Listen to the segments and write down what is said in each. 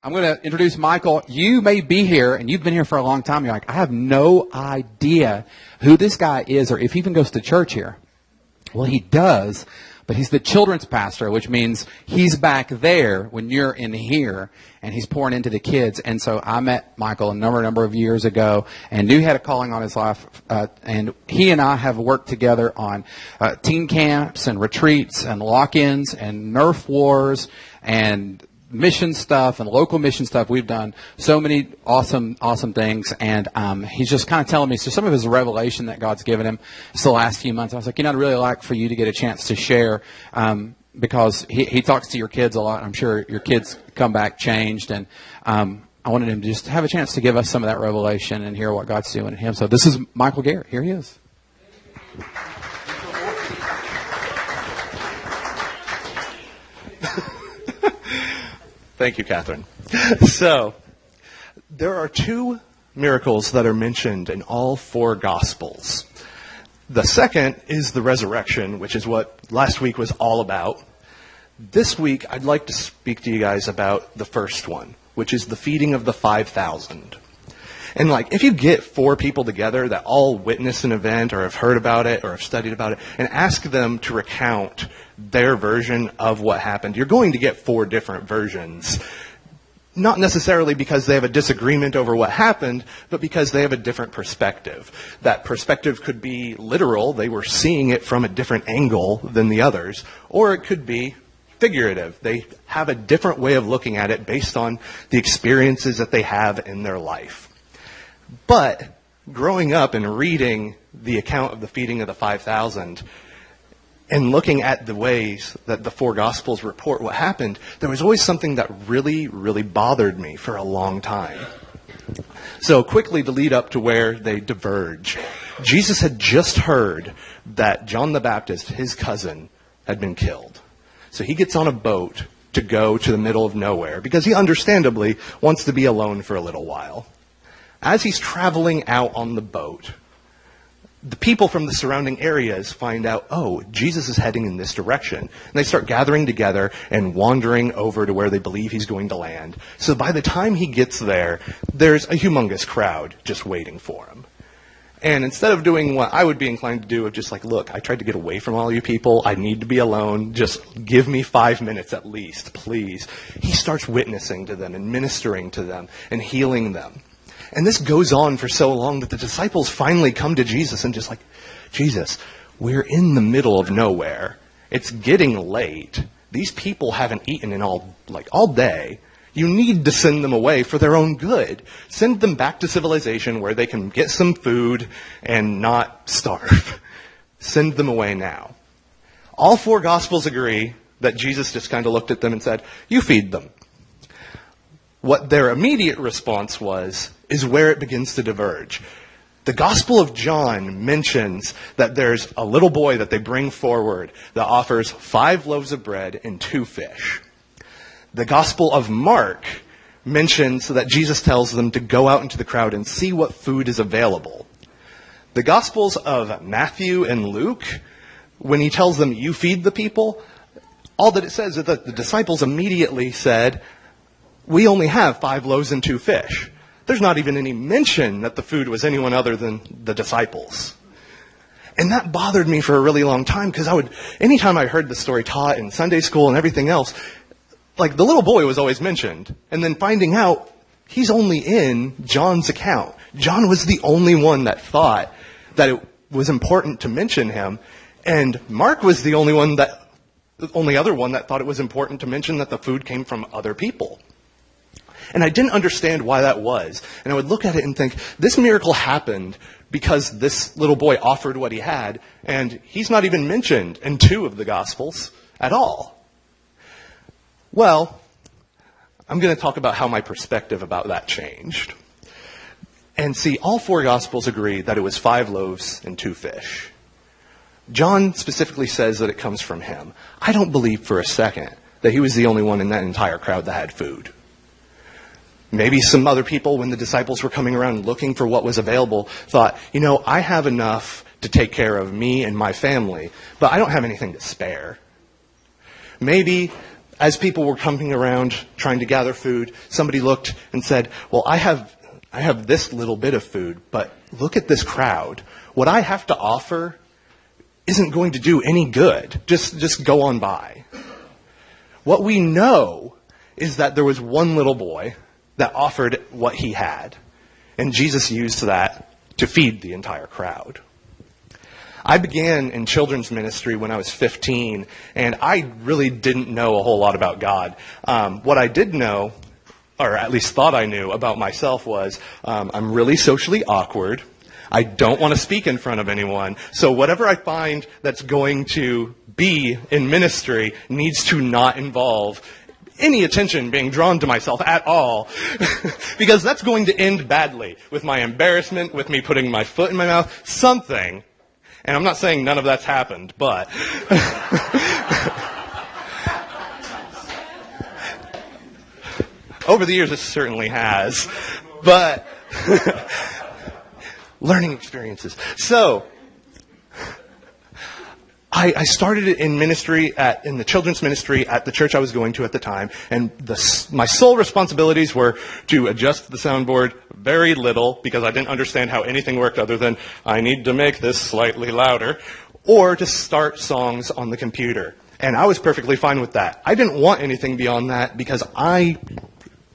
I'm going to introduce Michael. You may be here, and you've been here for a long time. You're like, I have no idea who this guy is or if he even goes to church here. Well, he does, but he's the children's pastor, which means he's back there when you're in here, and he's pouring into the kids. And so I met Michael a number of years ago and knew he had a calling on his life. And he and I have worked together on teen camps and retreats and lock-ins and Nerf wars and mission stuff and local mission stuff. We've done so many awesome things, and he's just kind of telling me some of his revelation that God's given him the last few months. I was like, I'd really like for you to get a chance to share, because he talks to your kids a lot. I'm sure your kids come back changed, and I wanted him to just have a chance to give us some of that revelation and hear what God's doing in him. So this is Michael Garrett. Here he is. Thank you, Catherine. So, there are two miracles that are mentioned in all four Gospels. The second is the resurrection, which is what last week was all about. This week, I'd like to speak to you guys about the first one, which is the feeding of the 5,000. And if you get four people together that all witness an event or have heard about it or have studied about it and ask them to recount their version of what happened, you're going to get four different versions. Not necessarily because they have a disagreement over what happened, but because they have a different perspective. That perspective could be literal, they were seeing it from a different angle than the others, or it could be figurative. They have a different way of looking at it based on the experiences that they have in their life. But growing up and reading the account of the feeding of the 5,000 and looking at the ways that the four Gospels report what happened, there was always something that really bothered me for a long time. So quickly to lead up to where they diverge. Jesus had just heard that John the Baptist, his cousin, had been killed. So he gets on a boat to go to the middle of nowhere because he understandably wants to be alone for a little while. As he's traveling out on the boat, the people from the surrounding areas find out, Jesus is heading in this direction. And they start gathering together and wandering over to where they believe he's going to land. So by the time he gets there, there's a humongous crowd just waiting for him. And instead of doing what I would be inclined to do of just look, I tried to get away from all you people. I need to be alone. Just give me 5 minutes at least, please. He starts witnessing to them and ministering to them and healing them. And this goes on for so long that the disciples finally come to Jesus and just Jesus, we're in the middle of nowhere. It's getting late. These people haven't eaten in all day. You need to send them away for their own good. Send them back to civilization where they can get some food and not starve. Send them away now. All four Gospels agree that Jesus just kind of looked at them and said, you feed them. What their immediate response was is where it begins to diverge. The Gospel of John mentions that there's a little boy that they bring forward that offers 5 loaves of bread and 2 fish. The Gospel of Mark mentions that Jesus tells them to go out into the crowd and see what food is available. The Gospels of Matthew and Luke, when he tells them, you feed the people, all that it says is that the disciples immediately said, we only have 5 loaves and 2 fish. There's not even any mention that the food was anyone other than the disciples. And that bothered me for a really long time because anytime I heard the story taught in Sunday school and everything else, the little boy was always mentioned. And then finding out he's only in John's account. John was the only one that thought that it was important to mention him. And Mark was the only other one that thought it was important to mention that the food came from other people. And I didn't understand why that was. And I would look at it and think, this miracle happened because this little boy offered what he had, and he's not even mentioned in 2 of the Gospels at all. Well, I'm going to talk about how my perspective about that changed. And see, all 4 Gospels agree that it was 5 loaves and 2 fish. John specifically says that it comes from him. I don't believe for a second that he was the only one in that entire crowd that had food. Maybe some other people, when the disciples were coming around looking for what was available, thought, I have enough to take care of me and my family, but I don't have anything to spare. Maybe as people were coming around trying to gather food, somebody looked and said, well, I have this little bit of food, but look at this crowd. What I have to offer isn't going to do any good. Just go on by. What we know is that there was one little boy that offered what he had, and Jesus used that to feed the entire crowd. I began in children's ministry when I was 15, and I really didn't know a whole lot about God. What I did know, or at least thought I knew about myself, was I'm really socially awkward. I don't want to speak in front of anyone. So whatever I find that's going to be in ministry needs to not involve any attention being drawn to myself at all, because that's going to end badly with my embarrassment, with me putting my foot in my mouth, something. And I'm not saying none of that's happened, but over the years it certainly has. But learning experiences. So I started in ministry in the children's ministry at the church I was going to at the time, and my sole responsibilities were to adjust the soundboard very little, because I didn't understand how anything worked other than I need to make this slightly louder, or to start songs on the computer. And I was perfectly fine with that. I didn't want anything beyond that, because I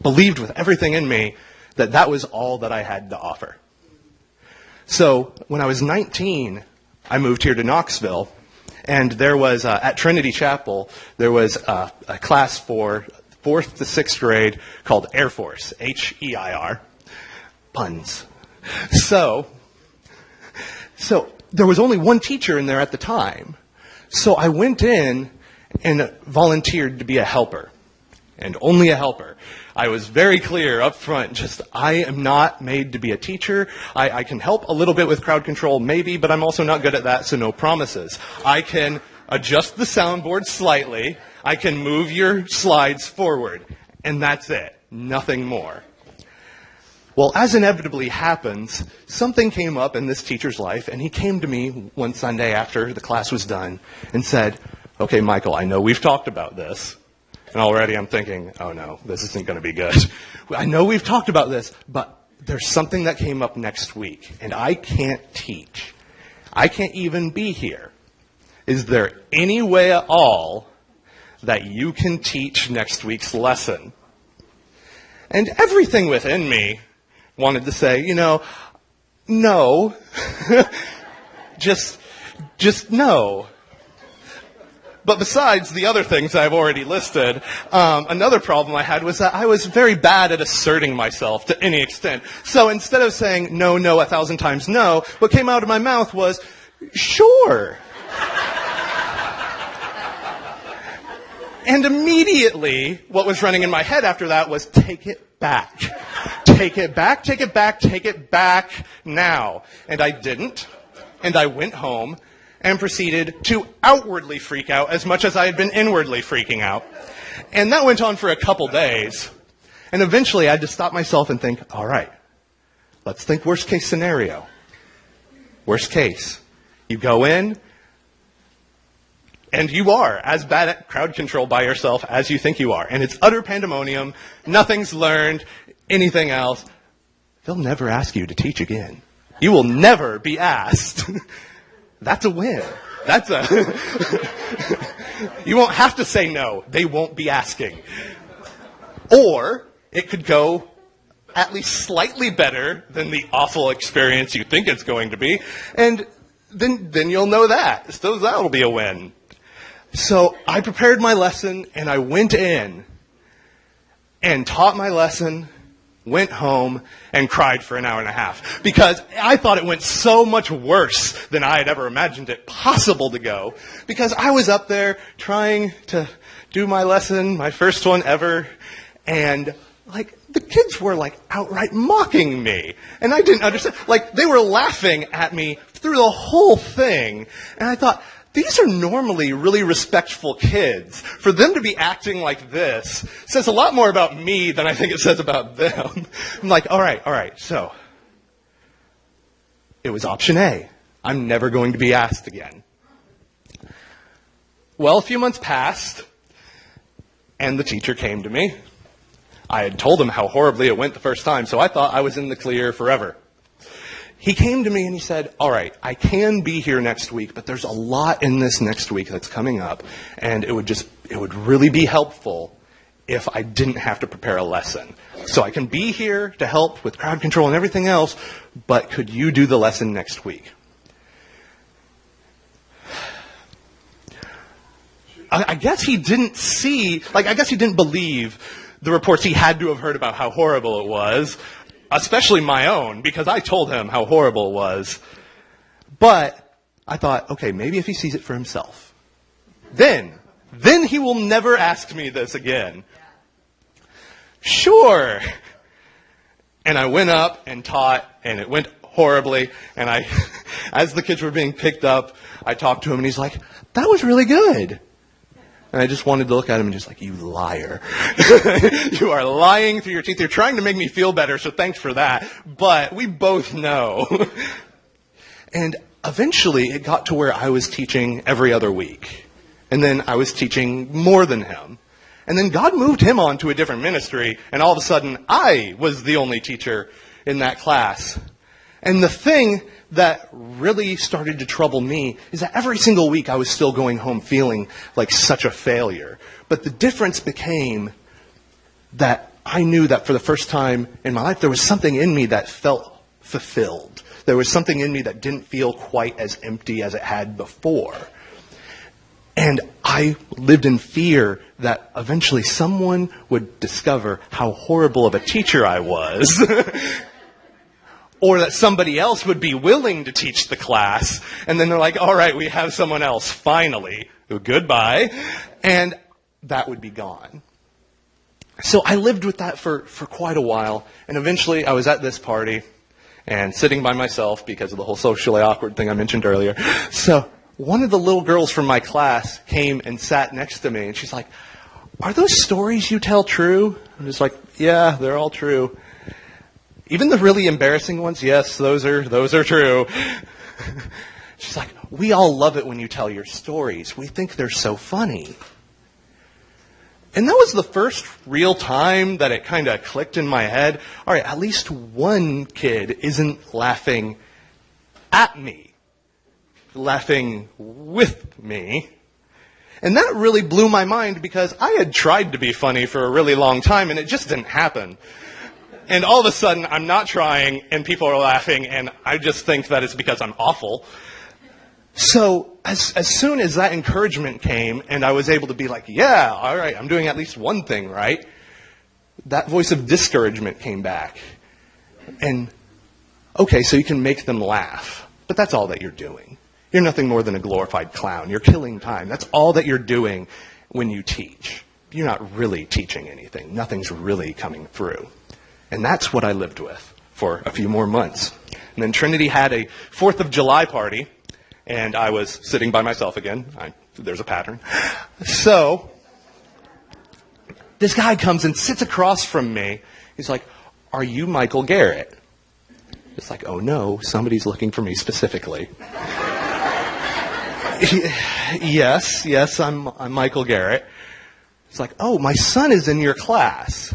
believed with everything in me that that was all that I had to offer. So when I was 19, I moved here to Knoxville. And there was, at Trinity Chapel, there was a class for 4th to 6th grade called Air Force, H-E-I-R, puns. So there was only one teacher in there at the time. So I went in and volunteered to be a helper, and only a helper. I was very clear up front, I am not made to be a teacher. I can help a little bit with crowd control, maybe, but I'm also not good at that, so no promises. I can adjust the soundboard slightly. I can move your slides forward, and that's it. Nothing more. Well, as inevitably happens, something came up in this teacher's life, and he came to me one Sunday after the class was done and said, okay, Michael, I know we've talked about this. And already I'm thinking, oh no, this isn't going to be good. I know we've talked about this, but there's something that came up next week, and I can't teach. I can't even be here. Is there any way at all that you can teach next week's lesson? And everything within me wanted to say, no. just no. But besides the other things I've already listed, another problem I had was that I was very bad at asserting myself to any extent. So instead of saying no 1,000 times no, what came out of my mouth was, sure. And immediately, what was running in my head after that was, take it back. Take it back, take it back, take it back now. And I didn't. And I went home and proceeded to outwardly freak out as much as I had been inwardly freaking out. And that went on for a couple days. And eventually I had to stop myself and think, all right, let's think worst case scenario. Worst case. You go in, and you are as bad at crowd control by yourself as you think you are. And it's utter pandemonium, nothing's learned, anything else. They'll never ask you to teach again. You will never be asked. That's a win. You won't have to say no. They won't be asking. Or it could go at least slightly better than the awful experience you think it's going to be. And then you'll know that. So that'll be a win. So I prepared my lesson, and I went in and taught my lesson, went home, and cried for an hour and a half. Because I thought it went so much worse than I had ever imagined it possible to go. Because I was up there trying to do my lesson, my first one ever, and the kids were outright mocking me. And I didn't understand. They were laughing at me through the whole thing. And I thought, these are normally really respectful kids. For them to be acting like this says a lot more about me than I think it says about them. I'm all right. So it was option A. I'm never going to be asked again. Well, a few months passed, And the teacher came to me. I had told him how horribly it went the first time, so I thought I was in the clear forever. He came to me and he said, all right, I can be here next week, but there's a lot in this next week that's coming up, and it would really be helpful if I didn't have to prepare a lesson. So I can be here to help with crowd control and everything else, but could you do the lesson next week? I guess he didn't believe the reports he had to have heard about how horrible it was, especially my own, because I told him how horrible it was. But I thought, okay, maybe if he sees it for himself, then he will never ask me this again. Sure. And I went up and taught, and it went horribly, and as the kids were being picked up, I talked to him, and he's like, that was really good. And I just wanted to look at him and just like, you liar. You are lying through your teeth. You're trying to make me feel better, so thanks for that. But we both know. And eventually it got to where I was teaching every other week. And then I was teaching more than him. And then God moved him on to a different ministry, and all of a sudden I was the only teacher in that class. And the thing that really started to trouble me is that every single week I was still going home feeling like such a failure. But the difference became that I knew that for the first time in my life, there was something in me that felt fulfilled. There was something in me that didn't feel quite as empty as it had before. And I lived in fear that eventually someone would discover how horrible of a teacher I was. Or that somebody else would be willing to teach the class. And then they're like, all right, we have someone else, finally. Goodbye. And that would be gone. So I lived with that for quite a while. And eventually I was at this party and sitting by myself because of the whole socially awkward thing I mentioned earlier. So one of the little girls from my class came and sat next to me. And she's like, are those stories you tell true? I'm just like, yeah, they're all true. Even the really embarrassing ones, yes, those are true. She's like, we all love it when you tell your stories. We think they're so funny. And that was the first real time that it kind of clicked in my head. All right, at least one kid isn't laughing at me, laughing with me. And that really blew my mind because I had tried to be funny for a really long time and it just didn't happen. And all of a sudden, I'm not trying, and people are laughing, and I just think that it's because I'm awful. So as soon as that encouragement came, and I was able to be like, yeah, all right, I'm doing at least one thing right, that voice of discouragement came back. And, okay, so you can make them laugh, but that's all that you're doing. You're nothing more than a glorified clown. You're killing time. That's all that you're doing when you teach. You're not really teaching anything. Nothing's really coming through. And that's what I lived with for a few more months. And then Trinity had a 4th of July party, and I was sitting by myself again. There's a pattern. So this guy comes and sits across from me. He's like, are you Michael Garrett? It's like, oh no, somebody's looking for me specifically. Yes, I'm Michael Garrett. It's like, oh, my son is in your class.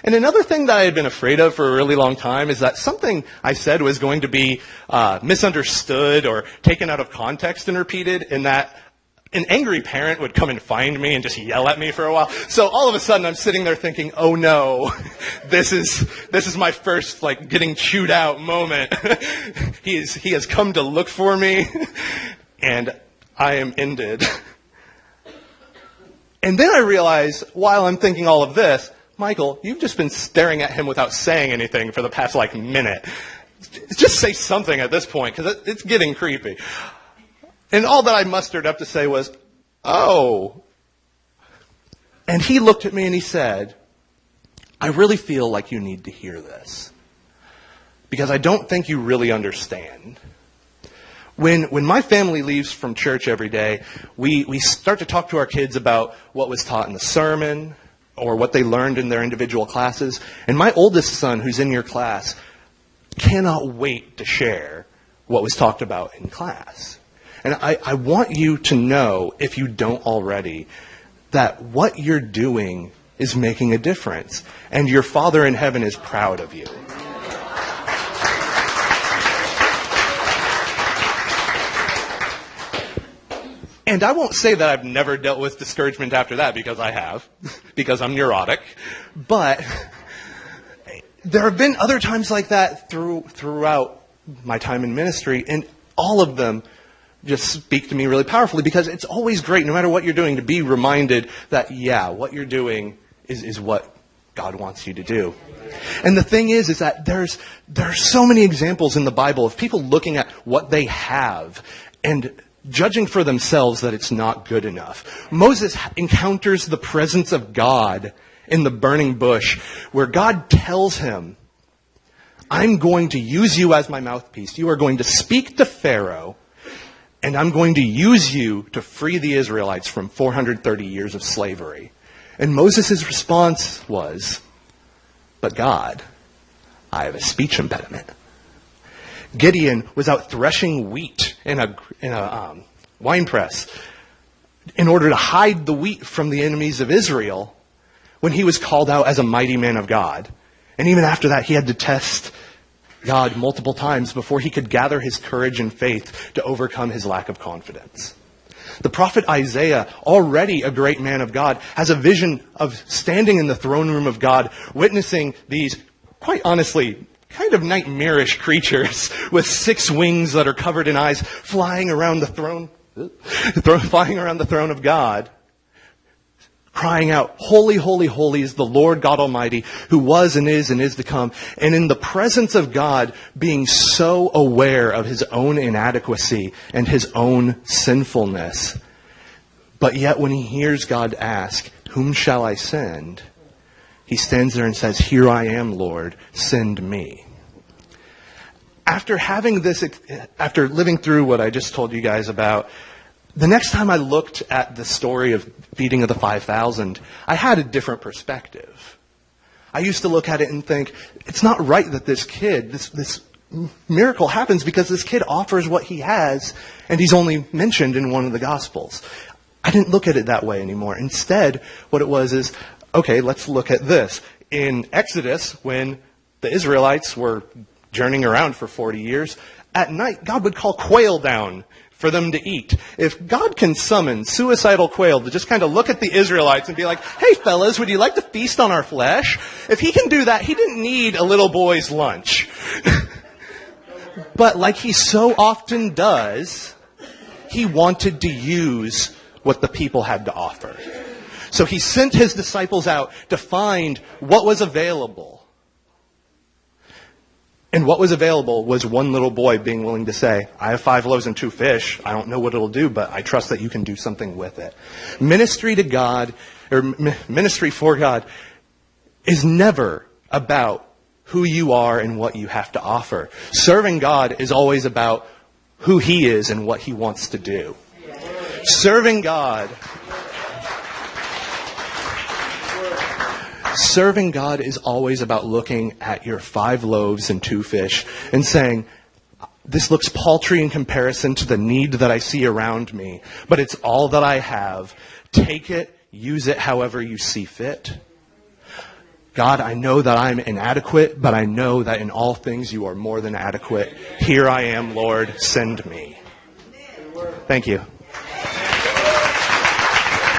And another thing that I had been afraid of for a really long time is that something I said was going to be misunderstood or taken out of context and repeated, and that an angry parent would come and find me and just yell at me for a while. So all of a sudden I'm sitting there thinking, oh no, this is my first like getting chewed out moment. He has come to look for me, and I am ended. And then I realize, while I'm thinking all of this, Michael, you've just been staring at him without saying anything for the past, minute. Just say something at this point, because it's getting creepy. And all that I mustered up to say was, oh. And he looked at me and he said, I really feel like you need to hear this, because I don't think you really understand. When my family leaves from church every day, we start to talk to our kids about what was taught in the sermon, or what they learned in their individual classes. And my oldest son, who's in your class, cannot wait to share what was talked about in class. And I want you to know, if you don't already, that what you're doing is making a difference, and your Father in heaven is proud of you. And I won't say that I've never dealt with discouragement after that, because I have, because I'm neurotic. But there have been other times like that throughout my time in ministry, and all of them just speak to me really powerfully, because it's always great, no matter what you're doing, to be reminded that, yeah, what you're doing is what God wants you to do. And the thing is that there are so many examples in the Bible of people looking at what they have and judging for themselves that it's not good enough. Moses encounters the presence of God in the burning bush, where God tells him, I'm going to use you as my mouthpiece. You are going to speak to Pharaoh, and I'm going to use you to free the Israelites from 430 years of slavery. And Moses' response was, but God, I have a speech impediment. Gideon was out threshing wheat in a wine press in order to hide the wheat from the enemies of Israel when he was called out as a mighty man of God. And even after that, he had to test God multiple times before he could gather his courage and faith to overcome his lack of confidence. The prophet Isaiah, already a great man of God, has a vision of standing in the throne room of God, witnessing these, quite honestly, kind of nightmarish creatures with 6 wings that are covered in eyes, flying around the throne of God, crying out, holy, holy, holy is the Lord God Almighty, who was and is to come. And in the presence of God, being so aware of his own inadequacy and his own sinfulness. But yet when he hears God ask, whom shall I send? He stands there and says, here I am, Lord, send me. After living through what I just told you guys about, the next time I looked at the story of feeding of the 5,000, I had a different perspective. I used to look at it and think, it's not right that this kid, this miracle happens because this kid offers what he has, and he's only mentioned in one of the Gospels. I didn't look at it that way anymore. Instead, what it was is, okay, let's look at this. In Exodus, when the Israelites were journeying around for 40 years, at night, God would call quail down for them to eat. If God can summon suicidal quail to just kind of look at the Israelites and be like, hey fellas, would you like to feast on our flesh? If he can do that, he didn't need a little boy's lunch. But like he so often does, he wanted to use what the people had to offer. So he sent his disciples out to find what was available. And what was available was one little boy being willing to say, I have 5 loaves and 2 fish. I don't know what it'll do, but I trust that you can do something with it. Ministry to God, or ministry for God, is never about who you are and what you have to offer. Serving God is always about who he is and what he wants to do. Serving God is always about looking at your 5 loaves and 2 fish and saying, this looks paltry in comparison to the need that I see around me, but it's all that I have. Take it, use it however you see fit. God, I know that I'm inadequate, but I know that in all things you are more than adequate. Here I am, Lord, send me. Thank you.